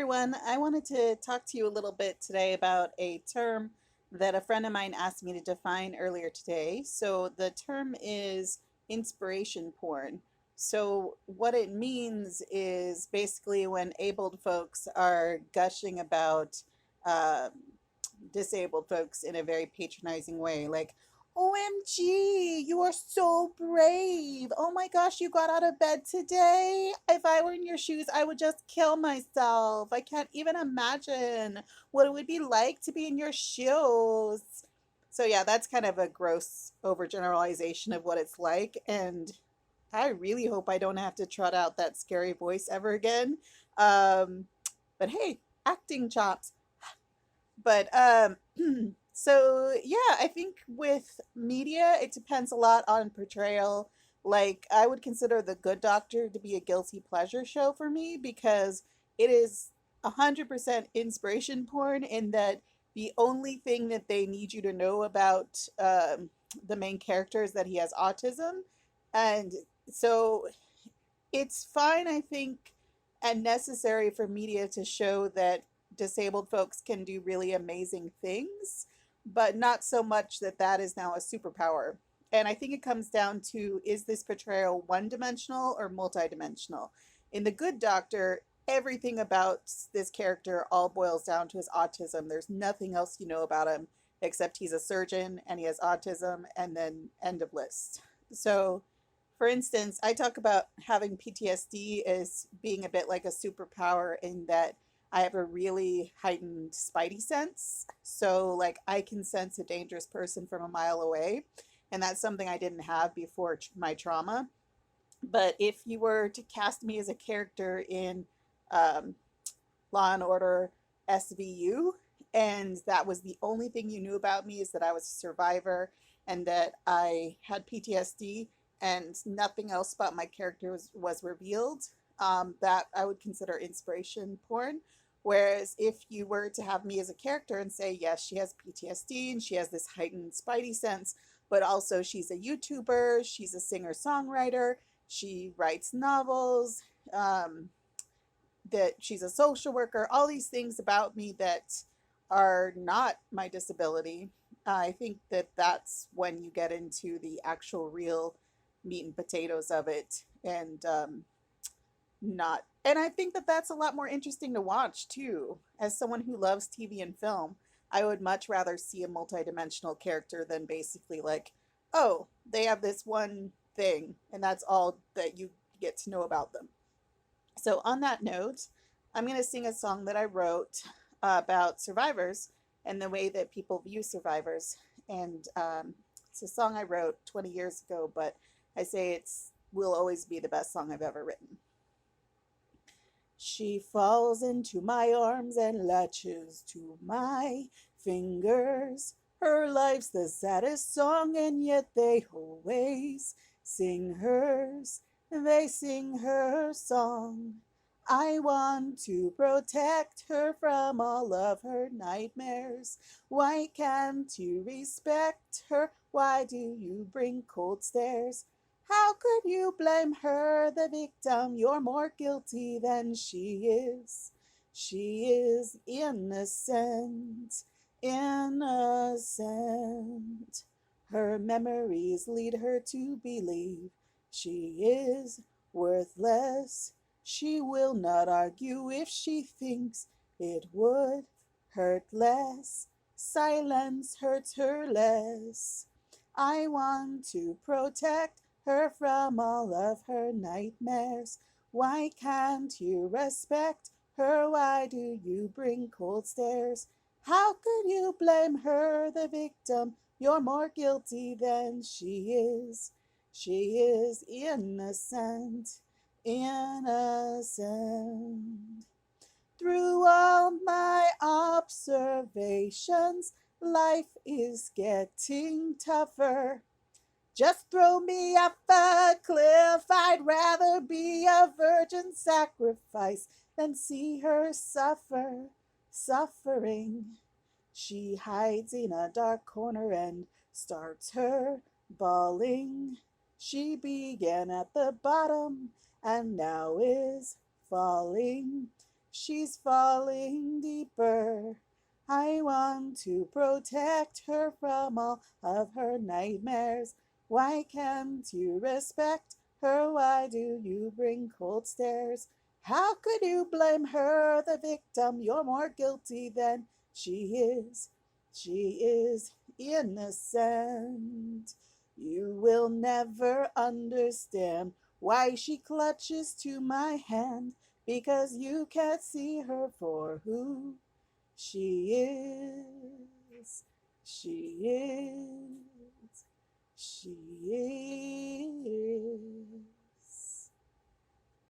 everyone. I wanted to talk to you a little bit today about a term that a friend of mine asked me to define earlier today. So, the term is inspiration porn. So, what it means is basically when abled folks are gushing about uh, disabled folks in a very patronizing way, like, OMG, you are so brave. Oh my gosh, you got out of bed today. If I were in your shoes, I would just kill myself. I can't even imagine what it would be like to be in your shoes. So, yeah, that's kind of a gross overgeneralization of what it's like. And I really hope I don't have to trot out that scary voice ever again. Um, but hey, acting chops. But so yeah, I think with media, it depends a lot on portrayal. Like I would consider The Good Doctor to be a guilty pleasure show for me because it is 100% inspiration porn in that the only thing that they need you to know about the main character is that he has autism. And so it's fine, I think, and necessary for media to show that disabled folks can do really amazing things, but not so much that that is now a superpower. And I think it comes down to, is this portrayal one dimensional or multidimensional? In The Good Doctor, everything about this character all boils down to his autism. There's nothing else you know about him except he's a surgeon and he has autism, and then end of list. So for instance, I talk about having PTSD as being a bit like a superpower in that I have a really heightened spidey sense. So, like, I can sense a dangerous person from a mile away. And that's something I didn't have before my trauma. But if you were to cast me as a character in um, Law and Order SVU, and that was the only thing you knew about me, is that I was a survivor and that I had PTSD, and nothing else about my character was revealed, that I would consider inspiration porn. Whereas if you were to have me as a character and say, yes, she has PTSD and she has this heightened spidey sense, but also she's a YouTuber, she's a singer songwriter, she writes novels, um, that she's a social worker, all these things about me that are not my disability. I think that that's when you get into the actual real meat and potatoes of it, and not. And I think that that's a lot more interesting to watch too. As someone who loves TV and film, I would much rather see a multidimensional character than basically like, oh, they have this one thing, and that's all that you get to know about them. So, on that note, I'm going to sing a song that I wrote about survivors and the way that people view survivors. And it's a song I wrote 20 years ago, but I say it's will always be the best song I've ever written. She falls into my arms and latches to my fingers. Her life's the saddest song, and yet they always sing hers. They sing her song. I want to protect her from all of her nightmares. Why can't you respect her? Why do you bring cold stares? How could you blame her, the victim? You're more guilty than she is. She is innocent, innocent. Her memories lead her to believe she is worthless. She will not argue if she thinks it would hurt less. Silence hurts her less. I want to protect her from all of her nightmares. Why can't you respect her? Why do you bring cold stares? How could you blame her, the victim? You're more guilty than she is. She is innocent, innocent. Through all my observations, life is getting tougher. Just throw me off a cliff. I'd rather be a virgin sacrifice than see her suffer, suffering. She hides in a dark corner and starts her bawling. She began at the bottom and now is falling. She's falling deeper. I want to protect her from all of her nightmares. Why can't you respect her? Why do you bring cold stares? How could you blame her, the victim? You're more guilty than she is. She is innocent. You will never understand why she clutches to my hand, because you can't see her for who she is. She is. She is.